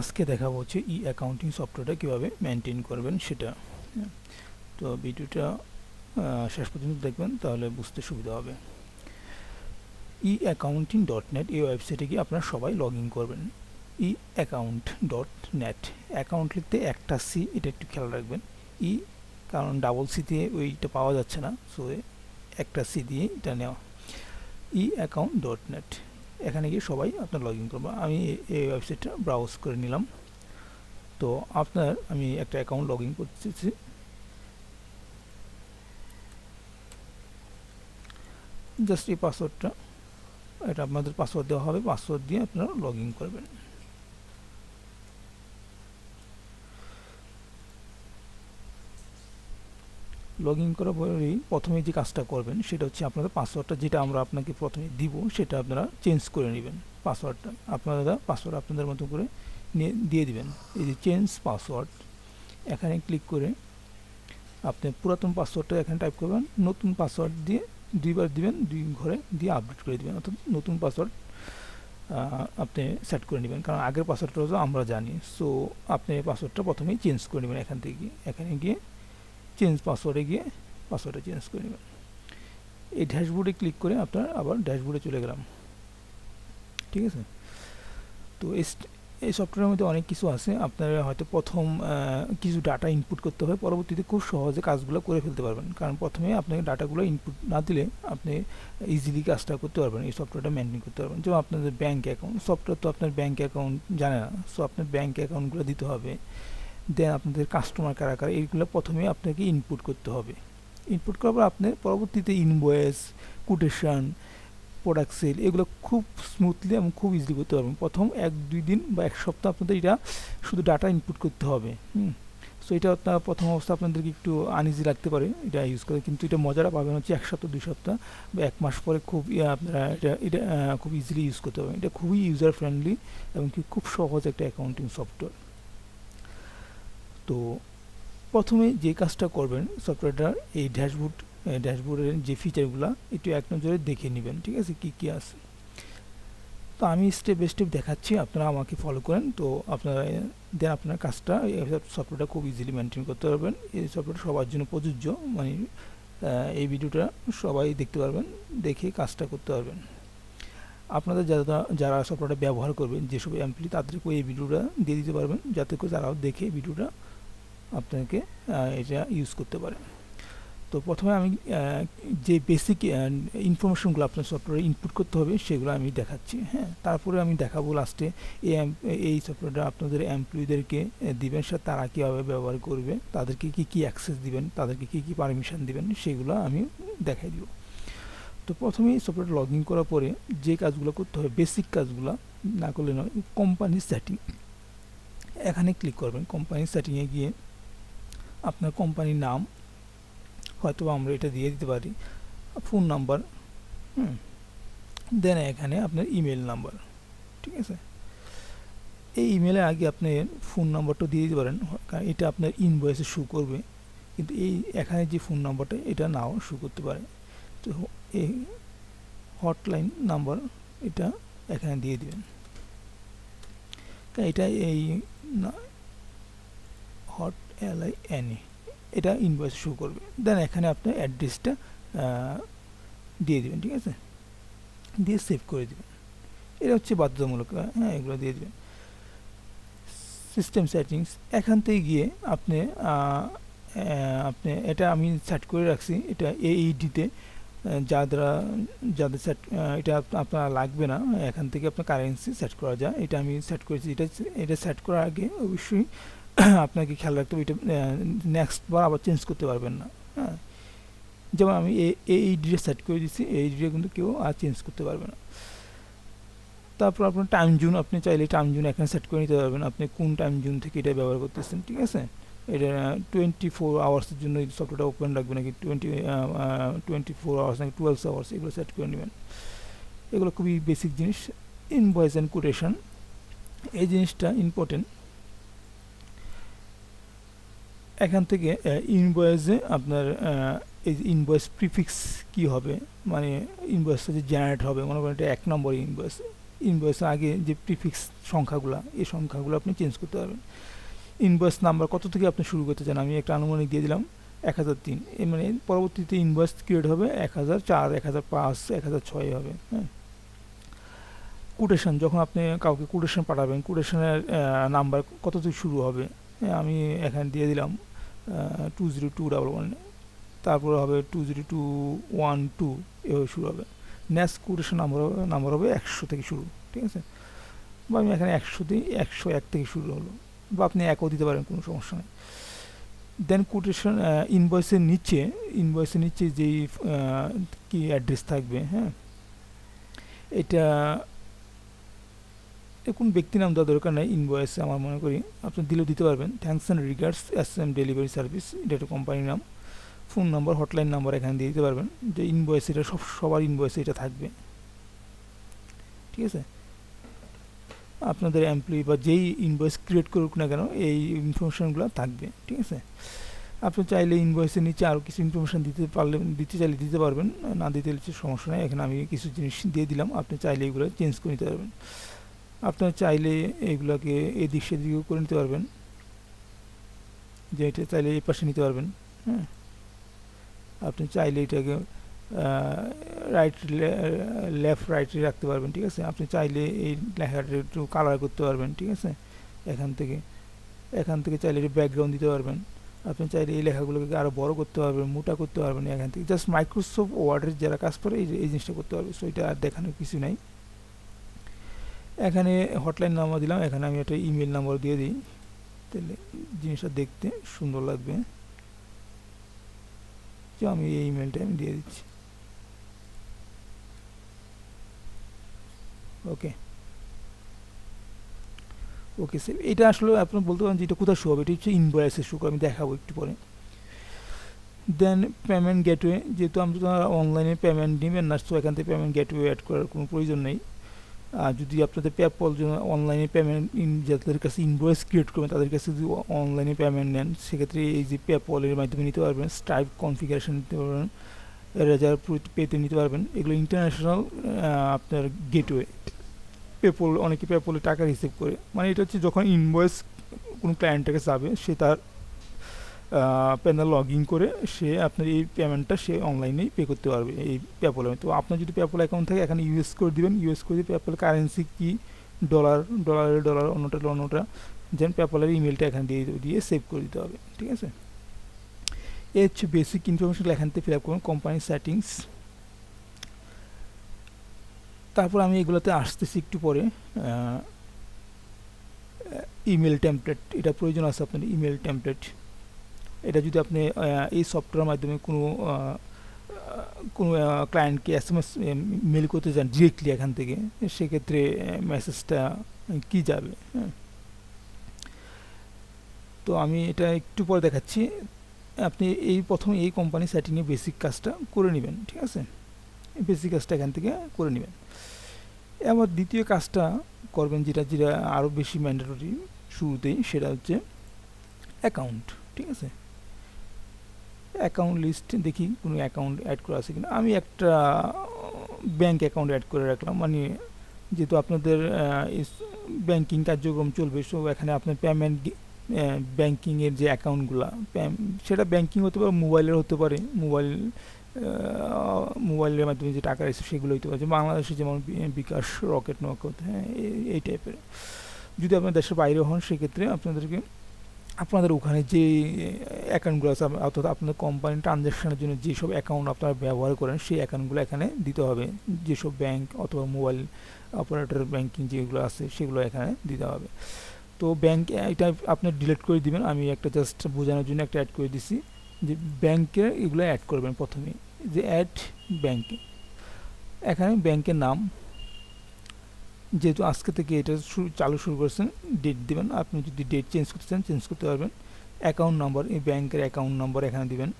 আজকে দেখাবো হচ্ছে ই অ্যাকাউন্টিং সফটওয়্যারটা কীভাবে মেনটেন করবেন সেটা। তো ভিডিওটা শেষ পর্যন্ত দেখবেন, তাহলে বুঝতে সুবিধা হবে। ই অ্যাকাউন্টিং .net এই ওয়েবসাইটে গিয়ে আপনারা সবাই লগ ইন করবেন। ই অ্যাকাউন্ট .net, অ্যাকাউন্ট লিখতে একটা সি, এটা একটু খেয়াল রাখবেন। ই কারণ ডাবল সিতে ওইটা পাওয়া যাচ্ছে না, সো একটা সি দিয়ে এটা নেওয়া। ই অ্যাকাউন্ট .net, এখানে গিয়ে সবাই আপনার লগ ইন করবো। আমি এই ওয়েবসাইটটা ব্রাউজ করে নিলাম। তো আমি একটা অ্যাকাউন্ট লগ ইন করতেছি। জাস্ট এই পাসওয়ার্ডটা, এটা আপনাদের পাসওয়ার্ড দেওয়া হবে, পাসওয়ার্ড দিয়ে আপনারা লগ ইন করবেন। লগ ইন করার পরেই প্রথমে যে কাজটা করবেন সেটা হচ্ছে আপনাদের পাসওয়ার্ডটা, যেটা আমরা আপনাকে প্রথমে দিব, সেটা আপনারা চেঞ্জ করে নেবেন। পাসওয়ার্ডটা পাসওয়ার্ড আপনাদের মতো করে দিয়ে দিবেন। এই যে চেঞ্জ পাসওয়ার্ড, এখানে ক্লিক করে আপনি পুরাতন পাসওয়ার্ডটা এখানে টাইপ করবেন, নতুন পাসওয়ার্ড দিয়ে দুইবার দিবেন, 2 ঘরে দিয়ে আপডেট করে দিবেন, অর্থাৎ নতুন পাসওয়ার্ড আপনি সেট করে নেবেন। কারণ আগের পাসওয়ার্ডটা আমরা জানি, সো আপনি পাসওয়ার্ডটা প্রথমেই চেঞ্জ করে নেবেন। এখানে গিয়ে চেঞ্জ পাসওয়ার্ডে গিয়ে পাসওয়ার্ডটা চেঞ্জ করে নেবেন। এই ড্যাশবোর্ডে ক্লিক করে আপনার আবার ড্যাশবোর্ডে চলে গেলাম, ঠিক আছে। তো এই সফটওয়্যারের মধ্যে অনেক কিছু আছে। আপনারা হয়তো প্রথম কিছু ডাটা ইনপুট করতে হবে, পরবর্তীতে খুব সহজে কাজগুলো করে ফেলতে পারবেন। কারণ প্রথমে আপনাকে ডাটাগুলো ইনপুট না দিলে আপনি ইজিলি কাজটা করতে পারবেন, এই সফটওয়্যারটা মেনটেন করতে পারবেন। যেমন আপনাদের ব্যাঙ্ক অ্যাকাউন্ট, সফটওয়্যার তো আপনার ব্যাঙ্ক অ্যাকাউন্ট জানে না, সো আপনার ব্যাঙ্ক অ্যাকাউন্টগুলো দিতে হবে। দেন আপনাদের কাস্টমার কারা কারা, এইগুলো প্রথমে আপনাকে ইনপুট করতে হবে। ইনপুট করার পর আপনার পরবর্তীতে ইনভয়েস, কোটেশন, প্রোডাক্ট সেল, এগুলো খুব স্মুথলি এবং খুব ইজিলি করতে পারবেন। প্রথম 1-2 দিন বা 1 সপ্তাহ আপনাদের এটা শুধু ডাটা ইনপুট করতে হবে। সো এটা আপনার প্রথম অবস্থা আপনাদেরকে একটু আনইজি লাগতে পারে এটা ইউজ করে, কিন্তু এটা মজাটা পাবেন হচ্ছে 1 সপ্তাহ, 2 সপ্তাহ বা 1 মাস পরে খুব আপনারা এটা খুব ইজিলি ইউজ করতে পারবেন। এটা খুবই ইউজার ফ্রেন্ডলি এবং কি খুব সহজ একটা অ্যাকাউন্টিং সফটওয়্যার। তো প্রথমে যে কাজটা করবেন, সফটওয়্যারটার এই ড্যাশবোর্ডের যে ফিচারগুলো একটু এক নজরে দেখে নেবেন, ঠিক আছে, কী কী আছে। তো আমি স্টেপ বাই স্টেপ দেখাচ্ছি, আপনারা আমাকে ফলো করেন। তো আপনার কাজটা, এই সফটওয়্যারটা খুব ইজিলি মেনটেন করতে পারবেন। এই সফটওয়্যারটা সবার জন্য প্রযোজ্য, মানে এই ভিডিওটা সবাই দেখতে পারবেন, দেখে কাজটা করতে পারবেন। আপনাদের যারা সফটওয়্যারটা ব্যবহার করবেন, যেসব এমপ্লয়ি, তাদেরকেও এই ভিডিওটা দিয়ে দিতে পারবেন, যাতে করে তারাও দেখে ভিডিওটা আপনাকে এটা ইউজ করতে পারে। তো প্রথমে আমি যে বেসিক ইনফরমেশনগুলো আপনার সফটওয়্যারে ইনপুট করতে হবে সেগুলো আমি দেখাচ্ছি। তারপরে আমি দেখাবো লাস্টে এই সফটওয়্যারটা আপনাদের এমপ্লয়িদেরকে দিবেন, তারা কীভাবে ব্যবহার করবে, তাদেরকে কী অ্যাক্সেস দিবেন, তাদেরকে কী পারমিশন দিবেন, সেগুলো আমি দেখাই দিব। তো প্রথমে এই সফটওয়্যার লগ ইন করার পরে যে কাজগুলো করতে হবে, বেসিক কাজগুলো না করলে নয়, কোম্পানির সেটিং, এখানে ক্লিক করবেন। কোম্পানির সেটিংয়ে গিয়ে আপনার কোম্পানির নাম, হয়তো আমরা এটা দিয়ে দিতে পারি, ফোন নাম্বার, দেন এখানে আপনার ইমেল নাম্বার, ঠিক আছে। এই ইমেলের আগে আপনি ফোন নাম্বারটা দিয়ে দিতে পারেন, কারণ এটা আপনার ইনভয়েসে শো করবে, কিন্তু এখানে যে ফোন নাম্বারটা এটা নাও শো করতে পারে। তো এই হটলাইন নাম্বার এটা এখানে দিয়ে দিবেন, এটা এই হট LINE, এটা ইনভয়েস শো করবে। দেন এখানে আপনার অ্যাড্রেসটা দিয়ে দেবেন, ঠিক আছে, দিয়ে সেভ করে দেবেন। এটা হচ্ছে বাধ্যতামূলক, এগুলো দিয়ে দেবেন। সিস্টেম সেটিংস, এখান থেকে গিয়ে আপনি এটা আমি সেট করে রাখছি, এটা AED-তে, যাদের সেট এটা আপনার লাগবে না, এখান থেকে আপনার কারেন্সি সেট করা যায়। এটা আমি সেট করেছি। এটা সেট করার আগে অবশ্যই আপনাকে খেয়াল রাখতে হবে, এটা নেক্সট বার আবার চেঞ্জ করতে পারবেন না। যেমন আমি AED সেট করে দিচ্ছি, AED কিন্তু কেউ আর চেঞ্জ করতে পারবে না। তারপর আপনার টাইম জোন, আপনি চাইলে টাইম জোন এখানে সেট করে নিতে পারবেন, আপনি কোন টাইম জোন থেকে এটা ব্যবহার করতেছেন, ঠিক আছে। এটা 24 আওয়ার্সের জন্য এই সফটওয়্যারটা ওপেন রাখবে নাকি, 24 আওয়ার্স নাকি 12 আওয়ার্স, এগুলো সেট করে নেবেন। এগুলো খুবই বেসিক জিনিস। ইনভয়েস অ্যান্ড কোটেশন, এই জিনিসটা ইম্পর্টেন্ট। এখান থেকে ইনভয়েসে আপনার এই ইনভয়েস প্রিফিক্স কী হবে, মানে ইনভয়েসটা যে জেনারেট হবে, মনে করেন এটা 1 নম্বর ইনভয়েস, ইনভয়েসের আগে যে প্রিফিক্স সংখ্যাগুলো, এই সংখ্যাগুলো আপনি চেঞ্জ করতে পারবেন। ইনভয়েস নাম্বার কত থেকে আপনি শুরু করতে চান, আমি একটা আনুমানিক দিয়ে দিলাম 1003, মানে পরবর্তীতে ইনভয়েস ক্রিয়েট হবে 1004, 1005, 1006 হবে। হ্যাঁ, কোটেশন, যখন আপনি কাউকে কোটেশন পাঠাবেন, কোটেশনের নাম্বার কত থেকে শুরু হবে, হ্যাঁ, আমি এখানে দিয়ে দিলাম 20211, তারপরে হবে 20212, এভাবে শুরু হবে। নেক্সট কোটেশন নাম্বার হবে 100 থেকে শুরু, ঠিক আছে, বা আমি এখানে 101 থেকে শুরু হলো, বা আপনি 1ও দিতে পারেন, কোনো সমস্যা নেই। দেন কোটেশন ইনভয়েসের নিচে যেই কি অ্যাড্রেস থাকবে, হ্যাঁ, এটা কোন ব্যক্তি নাম দেওয়ার দরকার নেই ইনভয়েসে, আমার মনে করি আপনি দিলেও দিতে পারবেন। Thanks and regards SM delivery service, এটা একটা কোম্পানির নাম। ফোন নাম্বার, হটলাইন নাম্বার এখানে দিয়ে দিতে পারবেন, যে ইনভয়েস এটা সবার ইনভয়েসে এটা থাকবে, ঠিক আছে। আপনাদের এমপ্লয়ি বা যেই ইনভয়েস ক্রিয়েট করুক না কেন, এই ইনফরমেশনগুলো থাকবে, ঠিক আছে। আপনি চাইলে ইনভয়েসের নিচে আরও কিছু ইনফরমেশান দিতে চাইলে দিতে পারবেন, না দিতে সমস্যা নেই। এখানে আমি কিছু জিনিস দিয়ে দিলাম, আপনি চাইলে এগুলো চেঞ্জ করে নিতে পারবেন। আপনার চাইলে এইগুলোকে এদিক সেদিকেও করে নিতে পারবেন, যে এটা চাইলে এই পাশে নিতে পারবেন, হ্যাঁ। আপনি চাইলে এটাকে লেফট রাইটে রাখতে পারবেন, ঠিক আছে। আপনি চাইলে এই লেখাটা একটু কালার করতে পারবেন, ঠিক আছে। এখান থেকে চাইলে একটু ব্যাকগ্রাউন্ড দিতে পারবেন। আপনি চাইলে এই লেখাগুলোকে আরও বড় করতে পারবেন, মোটা করতে পারবেন। এখান থেকে জাস্ট মাইক্রোসফট ওয়ার্ডের যারা কাজ করে এই জিনিসটা করতে পারবে। সো এটা আর দেখানোর কিছু নাই। এখানে হটলাইন নাম্বার দিলাম, এখানে আমি একটা ইমেল নাম্বার দিয়ে দিই, তাহলে জিনিসটা দেখতে সুন্দর লাগবে। তো আমি এই ইমেলটা আমি দিয়ে দিচ্ছি, ওকে স্যার। এটা আসলে আপনি বলতে পারেন যে এটা কোথায় শো হবে, এটা হচ্ছে ইনভয়েসে শো করে, আমি দেখাবো একটু পরে। দেন পেমেন্ট গেটওয়ে, যেহেতু আমরা অনলাইনে পেমেন্ট নেবেন না, তো এখান থেকে পেমেন্ট গেটওয়ে অ্যাড করার কোনো প্রয়োজন নেই। আর যদি আপনাদের পেপল অনলাইনে পেমেন্ট যাদের কাছে ইনভয়েস ক্রিয়েট করবেন, তাদের কাছে যদি অনলাইনে পেমেন্ট নেন, সেক্ষেত্রে এই যে পেপলের মাধ্যমে নিতে পারবেন, স্ট্রাইপ কনফিগারেশন নিতে পারবেন, রেজার পেতে নিতে পারবেন। এগুলো ইন্টারন্যাশনাল আপনার গেটওয়ে। পেপল, অনেকে পেপলে টাকা রিসিভ করে, মানে এটা হচ্ছে যখন ইনভয়েস কোনো ক্লায়েন্টের কাছে যাবে, সে তার প্যানেল লগ ইন করে সে আপনার এই পেমেন্টটা সে অনলাইনেই পে করতে পারবে এই পেপলে। তো আপনার যদি পেপল অ্যাকাউন্ট থাকে, এখানে ইউএস করে দিবেন, ইউএস করে দিয়ে পেপল কারেন্সি কি ডলার, অন্যটা যেন পেপলের ইমেলটা এখানে দিয়ে সেভ করে দিতে হবে, ঠিক আছে। এই হচ্ছে বেসিক ইনফরমেশন, এখান থেকে ফিল আপ করুন কোম্পানি সেটিংস। তারপর আমি এগুলোতে আসতেছি একটু পরে। ইমেল টেমপ্লেট, এটা প্রয়োজন আছে আপনার ইমেল টেমপ্লেট। এটা যদি আপনি এই সফটওয়্যারের মাধ্যমে কোনো ক্লায়েন্টকে SMS মেল করতে চান ডিরেক্টলি এখান থেকে, সেক্ষেত্রে মেসেজটা কি যাবে, হ্যাঁ। তো আমি এটা একটু পরে দেখাচ্ছি। আপনি প্রথমে এই কোম্পানি সেটিংয়ে বেসিক কাজটা করে নেবেন, ঠিক আছে। বেসিক কাজটা এখান থেকে করে নেবেন। এবার দ্বিতীয় কাজটা করবেন, যেটা আরও বেশি ম্যান্ডেটরি শুরুতেই, সেটা হচ্ছে অ্যাকাউন্ট, ঠিক আছে। অ্যাকাউন্ট লিস্ট দেখি কোনো অ্যাকাউন্ট অ্যাড করা আছে কিনা। আমি একটা ব্যাঙ্ক অ্যাকাউন্ট অ্যাড করে রাখলাম, মানে যেহেতু আপনাদের ব্যাংকিং কার্যক্রম চলবে, সো এখানে আপনার পেমেন্ট ব্যাংকিংয়ের যে অ্যাকাউন্টগুলো, সেটা ব্যাংকিং হতে পারে, মোবাইলের হতে পারে, মোবাইলের মাধ্যমে যে টাকা এসে সেগুলো হতে পারে, বাংলাদেশে যেমন বিকাশ, রকেট, নগদ, হ্যাঁ, এই টাইপের। যদি আপনার দেশের বাইরে হন, সেক্ষেত্রে আপনাদের ওখানে যে অ্যাকাউন্টগুলো আছে, অর্থাৎ আপনাদের কোম্পানির ট্রানজ্যাকশনের জন্য যেসব অ্যাকাউন্ট আপনারা ব্যবহার করেন, সেই অ্যাকাউন্টগুলো এখানে দিতে হবে। যেসব ব্যাংক অথবা মোবাইল অপারেটর ব্যাংকিং যেগুলো আছে, সেগুলো এখানে দিতে হবে। তো ব্যাংক এটা আপনি ডিলিট করে দিবেন, আমি একটা জাস্ট বোঝানোর জন্য একটা অ্যাড করে দিছি, যে ব্যাংকের এগুলো অ্যাড করবেন প্রথমে, যে অ্যাড ব্যাংকে। এখানে ব্যাংকের নাম, যেহেতু আজকে থেকে এটা শুরু করছেন, ডেট দিবেন। আপনি যদি ডেট চেঞ্জ করতে চান, চেঞ্জ করতে পারবেন। অ্যাকাউন্ট নাম্বার, এই ব্যাংকের অ্যাকাউন্ট নাম্বার এখানে দিবেন।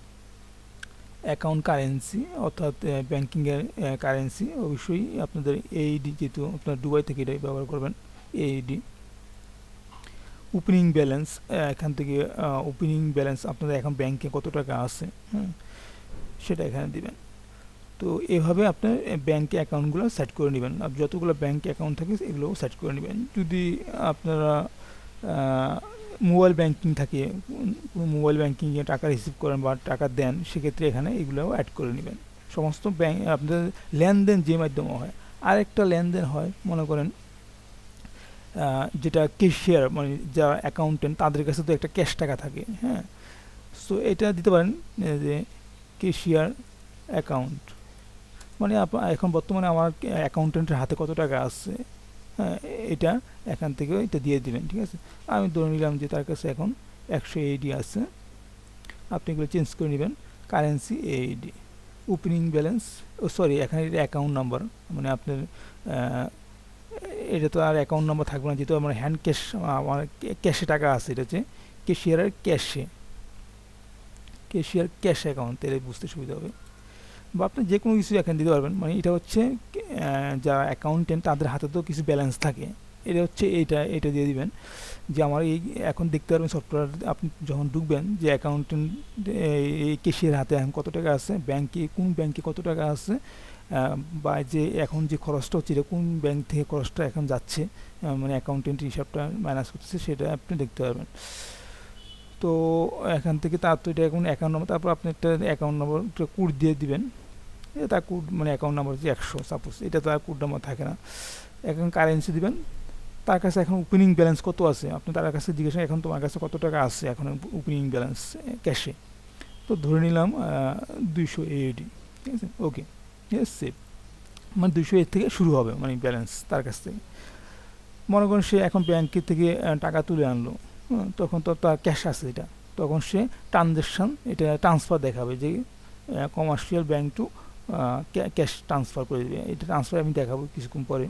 অ্যাকাউন্ট কারেন্সি, অর্থাৎ ব্যাংকিংয়ের কারেন্সি অবশ্যই আপনাদের AED, যেহেতু আপনার দুবাই থেকে এটাই ব্যবহার করবেন, AED। ওপেনিং ব্যালেন্স, এখান থেকে ওপেনিং ব্যালেন্স আপনাদের এখন ব্যাংকে কত টাকা আছে, হ্যাঁ, সেটা এখানে দিবেন। তো এভাবে আপনার ব্যাঙ্ক অ্যাকাউন্টগুলো সেট করে নেবেন। যতগুলো ব্যাঙ্ক অ্যাকাউন্ট থাকে এগুলোও সেট করে নেবেন। যদি আপনারা মোবাইল ব্যাংকিং থাকে, মোবাইল ব্যাংকিংয়ে টাকা রিসিভ করেন বা টাকা দেন, সেক্ষেত্রে এখানে এগুলোও অ্যাড করে নেবেন। সমস্ত ব্যাংক আপনাদের লেনদেন যে মাধ্যমে হয়। আরেকটা লেনদেন হয়, মনে করেন যেটা ক্যাশিয়ার মানে যারা অ্যাকাউন্টেন্ট তাদের কাছে তো একটা ক্যাশ টাকা থাকে, হ্যাঁ। সো এটা দিতে পারেন যে ক্যাশিয়ার অ্যাকাউন্ট, মানে এখন বর্তমানে আমার অ্যাকাউন্টেন্টের হাতে কত টাকা আছে, হ্যাঁ, এটা এখান থেকে এটা দিয়ে দিবেন, ঠিক আছে। আমি ধরে নিলাম যে তার কাছে এখন 100 AED আছে। আপনি এগুলো চেঞ্জ করে নেবেন, কারেন্সি AED, ওপেনিং ব্যালেন্স, ও সরি এখানে এটা অ্যাকাউন্ট নাম্বার, মানে আপনার এটা তো আর অ্যাকাউন্ট নাম্বার থাকবে না, যেহেতু আমার হ্যান্ড ক্যাশ, আমার ক্যাশে টাকা আছে, এটা হচ্ছে ক্যাশিয়ারের ক্যাশিয়ার ক্যাশ অ্যাকাউন্ট, তাহলে বুঝতে সুবিধা হবে। বা আপনি যে কোনো কিছু এখানে দিতে পারবেন, মানে এটা হচ্ছে যারা অ্যাকাউন্টেন্ট তাদের হাতে তো কিছু ব্যালেন্স থাকে, এটা হচ্ছে এটা দিয়ে দিবেন যে আমার এই এখন দেখতে পারবেন সফটওয়্যার আপনি যখন ঢুকবেন যে অ্যাকাউন্টেন্ট এই ক্যাশিয়ার হাতে এখন কত টাকা আছে, ব্যাংকে কোন ব্যাংকে কত টাকা আছে, বা যে এখন যে খরচটা হচ্ছে এটা কোন ব্যাংক থেকে খরচটা এখন যাচ্ছে, মানে অ্যাকাউন্টেন্ট হিসাবটা মাইনাস করতেছে, সেটা আপনি দেখতে পারবেন। তো এখান থেকে তার তো এটা এখন অ্যাকাউন্ট নম্বর, তারপর আপনি একটা অ্যাকাউন্ট নম্বর কোড দিয়ে দিবেন, তার কোড মানে অ্যাকাউন্ট নাম্বার হচ্ছে 100 সাপোজ, এটা তো আর কোড নাম্বার থাকে না। এখন কারেন্সি দিবেন, তার কাছে এখন ওপেনিং ব্যালেন্স কত আছে, আপনি তার কাছে জিজ্ঞাসা এখন তোমার কাছে কত টাকা আছে এখন ওপেনিং ব্যালেন্স ক্যাশে, তো ধরে নিলাম 200 AED, ঠিক আছে, ওকে, সেভ, মানে 200 এর থেকে শুরু হবে মানে ব্যালেন্স তার কাছ থেকে। মনে করেন সে এখন ব্যাংকের থেকে টাকা তুলে আনলো, তখন তো তার ক্যাশ আছে এটা, তখন সে ট্রানজ্যাকশান এটা ট্রান্সফার দেখাবে যে commercial bank to cash transfer করে দেবে, এটা ট্রান্সফার আমি দেখাবো কিছুক্ষণ পরে,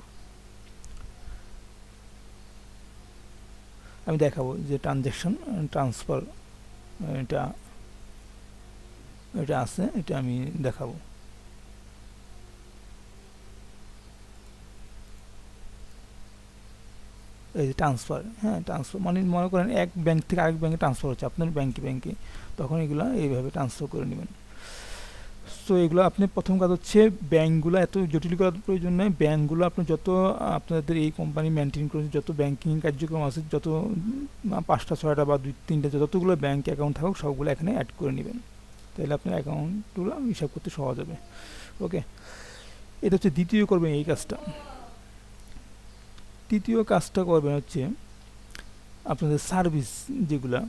আমি দেখাবো যে ট্রানজ্যাকশান ট্রান্সফার এটা এটা আছে, এটা আমি দেখাবো। এই যে ট্রান্সফার, হ্যাঁ ট্রান্সফার মানে মনে করেন এক ব্যাংক থেকে আরেক ব্যাংকে ট্রান্সফার হচ্ছে আপনার ব্যাংকে, তখন এগুলো এইভাবে ট্রান্সফার করে নেবেন। সো এগুলো আপনি প্রথম কাজ হচ্ছে ব্যাংকগুলো এত জটিল করার প্রয়োজন নেই, ব্যাংকগুলো আপনি যত আপনাদের এই কোম্পানি মেনটেন করেছে যত ব্যাংকিং কার্যক্রম আছে, যত 5টা 6টা বা 2-3টা যতগুলো ব্যাংক অ্যাকাউন্ট থাকুক সবগুলো এখানে অ্যাড করে নেবেন, তাহলে আপনার অ্যাকাউন্টগুলো হিসাব করতে সহজ হবে। ওকে, এটা হচ্ছে দ্বিতীয় করবেন এই কাজটা। তৃতীয় কাজটা করবেন হচ্ছে আপনাদের সার্ভিস, যেগুলা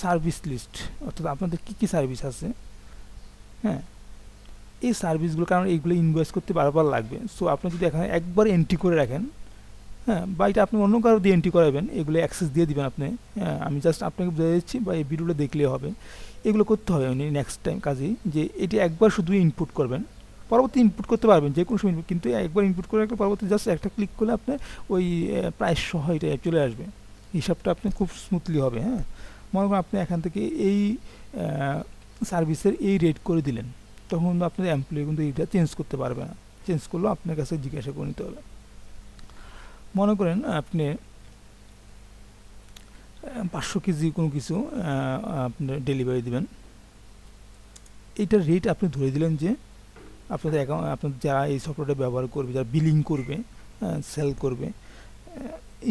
সার্ভিস লিস্ট, অর্থাৎ আপনাদের কী কী সার্ভিস আছে, হ্যাঁ এই সার্ভিসগুলো, কারণ এইগুলো ইনভয়েস করতে বারবার লাগবে। সো আপনি যদি এখানে একবার এন্ট্রি করে রাখেন, হ্যাঁ, বা এটা আপনি অন্য কারো দিয়ে এন্ট্রি করাবেন, এগুলো অ্যাক্সেস দিয়ে দিবেন আপনি, হ্যাঁ আমি জাস্ট আপনাকে বুঝে দিচ্ছি বা এই ভিডিওটা দেখলেই হবে, এগুলো করতে হবে উনি নেক্সট টাইম কাজেই, যে এটি একবার শুধু ইনপুট করবেন, পরবর্তী ইনপুট করতে পারবেন যে কোনো সময়, কিন্তু একবার ইনপুট করে রাখলে পরবর্তী জাস্ট একটা ক্লিক করলে আপনার ওই প্রাইস সহ এটা চলে আসবে, হিসাবটা আপনি খুব স্মুথলি হবে। হ্যাঁ, মনে করেন আপনি এখান থেকে এই সার্ভিসের এই রেট করে দিলেন, তখন আপনার এমপ্লয়ি কিন্তু এইটা চেঞ্জ করতে পারবে না, চেঞ্জ করলেও আপনার কাছে জিজ্ঞাসা করে নিতে হবে। মনে করেন আপনি 500 কেজি কোনো কিছু আপনার ডেলিভারি দিবেন, এইটার রেট আপনি ধরে দিলেন যে আপনাদের অ্যাকাউন্ট, আপনার যারা এই সফটওয়্যারটা ব্যবহার করবে, যারা বিলিং করবে, সেল করবে,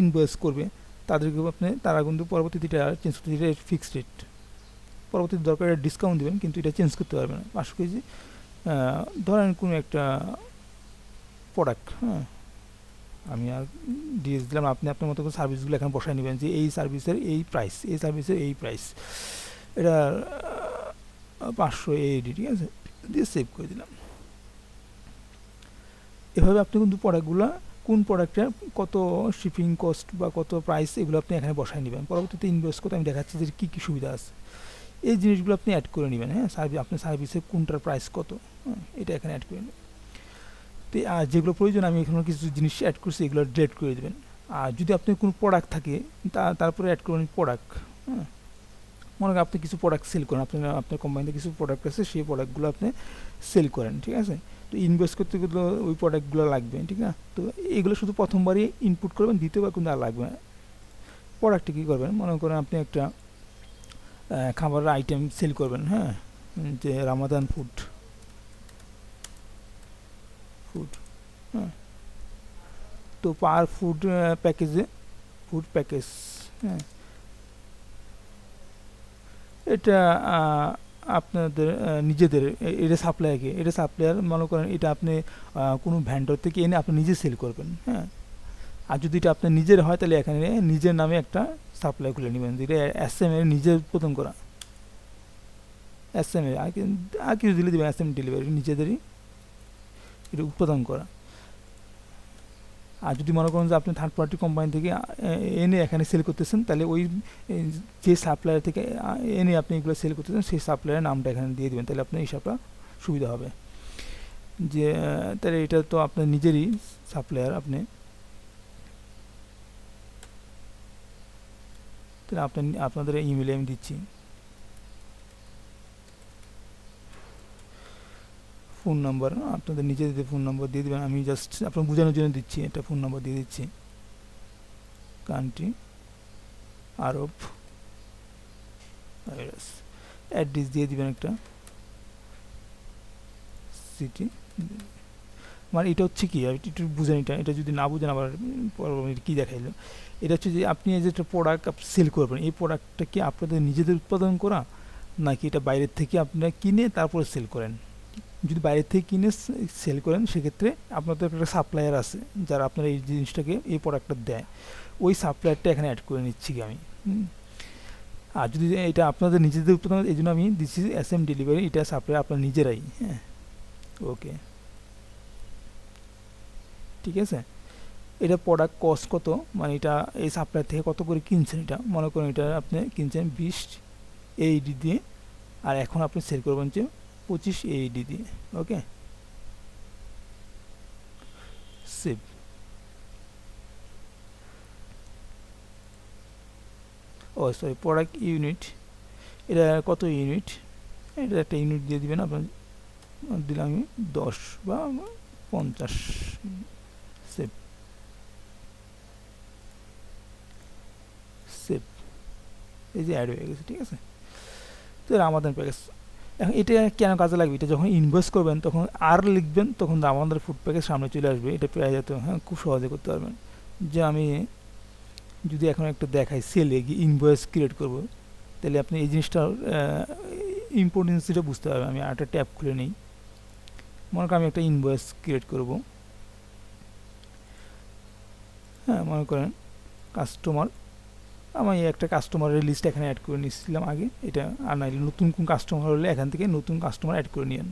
ইনভয়েস করবে, তাদেরকে আপনি তারা কিন্তু পরবর্তীতে এটা চেঞ্জ করতে, এটা ফিক্সড রেট, পরবর্তীতে দরকার ডিসকাউন্ট দেবেন, কিন্তু এটা চেঞ্জ করতে পারবে না। 500 কেজি ধরেন কোনো একটা প্রোডাক্ট, হ্যাঁ আমি আর ডিএস দিলাম, আপনি আপনার মতো করে সার্ভিসগুলো এখানে বসায় নেবেন যে এই সার্ভিসের এই প্রাইস, এই সার্ভিসের এই প্রাইস, এটা 500 AED, ঠিক আছে, দিয়ে সেভ করে দিলাম। এভাবে আপনি কিন্তু প্রোডাক্টগুলো কোন প্রোডাক্টের কত শিপিং কস্ট বা কত প্রাইস এগুলো আপনি এখানে বসায় নেবেন, পরবর্তীতে ইনভয়েস করতে আমি দেখাচ্ছি যে কী কী সুবিধা আছে, এই জিনিসগুলো আপনি অ্যাড করে নেবেন। হ্যাঁ, আপনার সার্ভিসের কোনটার প্রাইস কত, হ্যাঁ এটা এখানে অ্যাড করে নেবেন। তো আর যেগুলো প্রয়োজন আমি এখানে কিছু জিনিস অ্যাড করছি, এগুলো ডিলিট করে দেবেন। আর যদি আপনি কোনো প্রোডাক্ট থাকে তারপরে অ্যাড করবেন প্রোডাক্ট, হ্যাঁ মনে করেন আপনি কিছু প্রোডাক্ট সেল করেন, আপনার কোম্পানিতে কিছু প্রোডাক্ট আছে, সেই প্রোডাক্টগুলো আপনি সেল করেন, ঠিক আছে, তো ইনভেস্ট করতে গেলে ওই প্রোডাক্টগুলো লাগবে, ঠিক না, তো এইগুলো শুধু প্রথমবারই ইনপুট করবেন, দ্বিতীয়বার কিন্তু আর লাগবে না। প্রোডাক্টে কী করবেন, মনে করেন আপনি একটা খাবারের আইটেম সেল করবেন, হ্যাঁ যে রামাদান ফুড, ফুড, হ্যাঁ। তো পার ফুড প্যাকেজে ফুড প্যাকেজ, হ্যাঁ, এটা আপনাদের নিজেদের এটা সাপ্লায়ারকে, এটা সাপ্লায়ার মনে করেন এটা আপনি কোনো ভ্যান্ডর থেকে এনে আপনি নিজে সেল করবেন, হ্যাঁ। আর যদি এটা আপনার নিজের হয় তাহলে এখানে নিজের নামে একটা সাপ্লাই খুলে নেবেন, যেটা এস এম এর নিজের উৎপাদন করা, এস এম এর আর কিছু দিলে দেবেন, এস এম ডেলিভারি নিজেদেরই এটা উৎপাদন করা। আর যদি মনে করেন যে আপনি থার্ড পার্টি কোম্পানি থেকে এনে এখানে সেল করতেছেন, তাহলে ওই যে সাপ্লায়ার থেকে এনে আপনি এগুলো সেল করতেছেন সেই সাপ্লায়ারের নামটা এখানে দিয়ে দেবেন, তাহলে আপনার হিসাবটা সুবিধা হবে। যে তাহলে এটা তো আপনার নিজেরই সাপ্লায়ার, আপনি তাহলে আপনাদের ইমেলে আমি দিচ্ছি, ফোন নাম্বার আপনাদের নিজেদের ফোন নাম্বার দিয়ে দেবেন, আমি জাস্ট আপনার বোঝানোর জন্য দিচ্ছি, এটা ফোন নাম্বার দিয়ে দিচ্ছি। কান্ট্রি আরব, অ্যাড্রেস দিয়ে দিবেন একটা, সিটি, মানে এটা হচ্ছে কি একটু বুঝেন, এটা যদি না বুঝেন আবার কী দেখাইলো, এটা হচ্ছে যে আপনি এই যে একটা প্রোডাক্ট সেল করবেন, এই প্রোডাক্টটা কি আপনাদের নিজেদের উৎপাদন করা নাকি এটা বাইরের থেকে আপনারা কিনে তারপরে সেল করেন। যদি বাইরে থেকে কিনে সেল করেন সেক্ষেত্রে আপনাদের একটা সাপ্লায়ার আছে যারা আপনার এই জিনিসটাকে এই প্রোডাক্টটা দেয়, ওই সাপ্লায়ারটা এখানে অ্যাড করে নিচ্ছি কি আমি। আর যদি এটা আপনাদের নিজেদের উৎপাদন, এই জন্য আমি দিচ্ছি এস এম ডেলিভারি, এটা সাপ্লায়ার আপনার নিজেরাই, হ্যাঁ। ওকে, ঠিক আছে। এটা প্রোডাক্ট কস্ট কত, মানে এটা এই সাপ্লায়ার থেকে কত করে কিনছেন, এটা মনে করেন এটা আপনি কিনছেন 20 AED দিয়ে, আর এখন আপনি সেল করবেন যে 25 AED দিয়ে। ওকে, সেভ। ও সরি, প্রোডাক্ট ইউনিট, এটা কত ইউনিট, এটা একটা ইউনিট দিয়ে দিবেন আপনার, দিলাম আমি 10 বা 50, সেভ, সেভ। এই যে অ্যাড হয়ে গেছে, ঠিক আছে। তো রামাদান প্যাকেজ, এখন এটা কেন কাজে লাগবে, এটা যখন ইনভেস্ট করবেন তখন আর লিখবেন, তখন আমাদের ফুড প্যাকেজ সামনে চলে আসবে, এটা পেয়ে যেত, হ্যাঁ, খুব সহজে করতে পারবেন। যে আমি যদি এখন একটা দেখাই সেলে গিয়ে ইনভয়েস ক্রিয়েট করব, তাহলে আপনি এই জিনিসটার ইম্পর্টেন্সিটা বুঝতে পারবেন। আমি আরেকটা ট্যাব খুলে নিই, মনে করেন আমি একটা ইনভয়েস ক্রিয়েট করব, হ্যাঁ, মনে করেন কাস্টমার, আমি একটা কাস্টমারের লিস্ট এখানে অ্যাড করে নিচ্ছিলাম আগে, এটা আর নাইলে নতুন কোন কাস্টমার হলে এখান থেকে নতুন কাস্টমার অ্যাড করে নিন,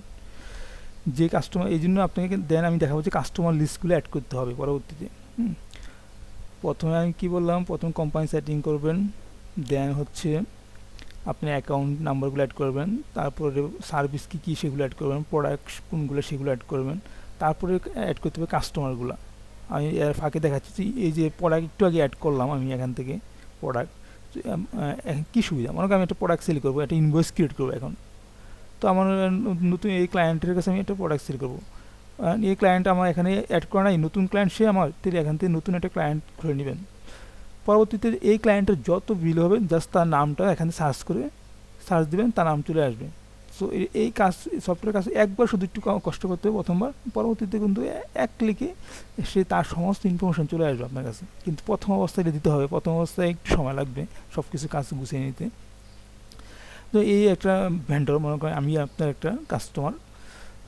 যে কাস্টমার, এই জন্য আপনাকে দেন আমি দেখাবো যে কাস্টমার লিস্টগুলো অ্যাড করতে হবে পরবর্তীতে। প্রথমে আমি কি বললাম, প্রথম কোম্পানি সেটিং করবেন, দেন হচ্ছে আপনি অ্যাকাউন্ট নাম্বারগুলো অ্যাড করবেন, তারপরে সার্ভিস কী কী সেগুলো অ্যাড করবেন, প্রোডাক্ট কোনগুলো সেগুলো অ্যাড করবেন, তারপরে অ্যাড করতে হবে কাস্টমারগুলো। আমি এর ফাঁকে দেখাচ্ছি এই যে প্রোডাক্ট একটু আগে অ্যাড করলাম আমি এখান থেকে প্রোডাক্ট, কী সুবিধা, মনে করেন আমি একটা প্রোডাক্ট সেল করবো, একটা ইনভয়েস ক্রিয়েট করবো এখন, তো আমার নতুন এই ক্লায়েন্টের কাছে আমি একটা প্রোডাক্ট সেল করবো, এই ক্লায়েন্ট আমার এখানে অ্যাড করা নাই, নতুন ক্লায়েন্ট সে আমার, তিনি এখান থেকে নতুন একটা ক্লায়েন্ট খুলে নেবেন। পরবর্তীতে এই ক্লায়েন্টের যত বিল হবে জাস্ট তার নামটা এখানে সার্চ করে সার্চ দেবেন, তার নাম চলে আসবে। সো এই কাজ, সফটওয়্যার কাজ একবার শুধু একটু কষ্ট করতে হবে প্রথমবার, পরবর্তীতে কিন্তু এক ক্লিকে সে তার সমস্ত ইনফরমেশান চলে আসবে আপনার কাছে। কিন্তু প্রথম অবস্থায় এটা দিতে হবে, প্রথম অবস্থায় একটু সময় লাগবে সব কিছু কাজ গুছিয়ে নিতে। তো এই একটা ভেন্ডর, মনে করেন আমি আপনার একটা কাস্টমার,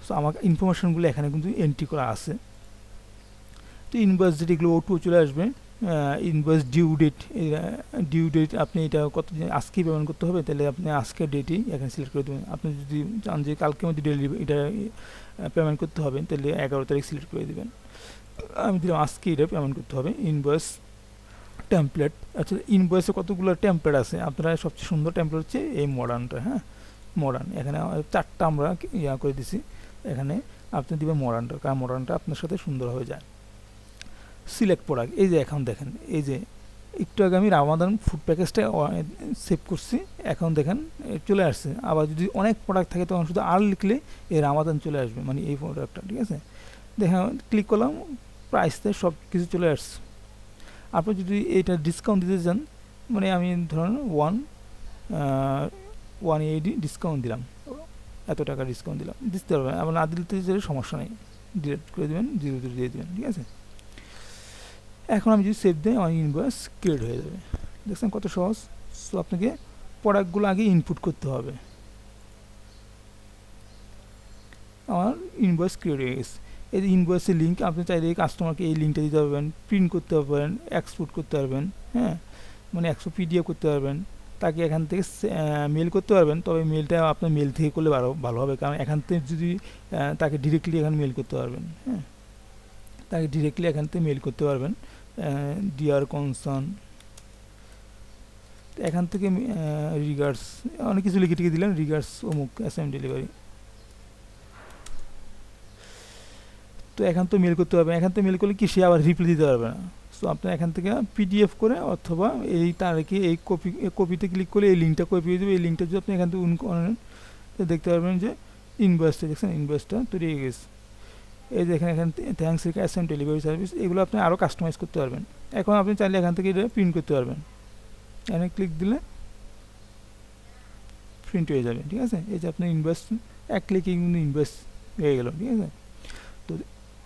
সো আমার ইনফরমেশানগুলো এখানে কিন্তু এন্ট্রি করা আছে। তো ইনভয়েস ডেট এগুলো ওটু চলে আসবে, ইনভয়েস ডিউ ডেট আপনি এটা কত আজকেই পেমেন্ট করতে হবে, তাহলে আপনি আজকের ডেটই এখানে সিলেক্ট করে দেবেন। আপনি যদি চান যে কালকের মধ্যে ডেলিভারি এটা পেমেন্ট করতে হবে, তাহলে 11 তারিখ সিলেক্ট করে দেবেন। আমি দিলাম আজকে এটা পেমেন্ট করতে হবে। ইনভয়েস টেমপ্লেট, আচ্ছা ইনভয়েসে কতগুলো টেমপ্লেট আছে, আপনারা সবচেয়ে সুন্দর টেমপ্লেট হচ্ছে এই মডার্নটা, হ্যাঁ, মডার্ন, এখানে 4টা আমরা ইয়া করে দিছি, এখানে আপনি দেবেন মডার্নটা, কারণ মডার্নটা আপনার সাথে সুন্দর হয়ে যায়। সিলেক্ট প্রোডাক্ট, এই যে এখন দেখেন, এই যে একটু আগে আমি রামাদান ফুড প্যাকেজটা সেভ করছি, এখন দেখেন চলে আসছে। আবার যদি অনেক প্রোডাক্ট থাকে তখন শুধু আর লিখলে এই রামাদান চলে আসবে, মানে এই প্রোডাক্টটা, ঠিক আছে। দেখেন ক্লিক করলাম, প্রাইসতে সব কিছু চলে আসছে। আপনি যদি এটা ডিসকাউন্ট দিতে চান, মানে আমি ধরুন 180 ডিসকাউন্ট দিলাম, এত টাকা ডিসকাউন্ট দিলাম, দিতে পারবেন, আবার না দিতে সমস্যা নেই। ডিলিট করে দেবেন, 0 দিয়ে দেবেন, ঠিক আছে। এখন আমি যদি সেভ দিই আমার ইনভয়েস ক্রিয়েট হয়ে যাবে। দেখছেন কত সহজ। সো আপনাকে প্রোডাক্টগুলো আগে ইনপুট করতে হবে। আমার ইনভয়েস ক্রিয়েট হয়ে গেছে। এই যে ইনভয়েসের লিঙ্ক, আপনি চাইলে কাস্টমারকে এই লিঙ্কটা দিতে পারবেন, প্রিন্ট করতে পারবেন, এক্সপোর্ট করতে পারবেন, হ্যাঁ, মানে পিডিএফ করতে পারবেন, তাকে এখান থেকে মেল করতে পারবেন। তবে মেলটা আপনার মেল থেকে করলে ভালো হবে, কারণ এখান থেকে যদি তাকে ডিরেক্টলি এখানে মেল করতে পারবেন, হ্যাঁ, তাকে ডিরেক্টলি এখান থেকে মেল করতে পারবেন, ডিয়ার কনসার্ন, এখান থেকে রিগার্ডস অনেক কিছু লিখে টিকে দিলেন, রিগার্ডস অমুক অ্যাসাইন ডেলিভারি। তো এখান তো মেল করতে পারবেন, এখান থেকে মেল করলে কি সে আবার রিপ্লাই দিতে পারবে না। সো আপনার এখান থেকে পিডিএফ করে অথবা এই তারিখে এই কপিতে ক্লিক করে এই লিঙ্কটা কপি হয়ে যাবে। এই লিঙ্কটা যদি আপনি এখান থেকে করেন তো দেখতে পারবেন যে ইনভয়েসটা, দেখছেন ইনভয়েসটা তৈরি হয়ে গেছে। এই যে এখানে থ্যাঙ্কস অ্যাসাইন ডেলিভারি সার্ভিস, এগুলো আপনি আরও কাস্টমাইজ করতে পারবেন। এখন আপনি চাইলে এখান থেকে এটা প্রিন্ট করতে পারবেন, এখানে ক্লিক দিলে প্রিন্ট হয়ে যাবে, ঠিক আছে। এই যে আপনার ইনভয়েস এক ক্লিকে কিন্তু ইনভয়েস হয়ে গেল, ঠিক আছে। তো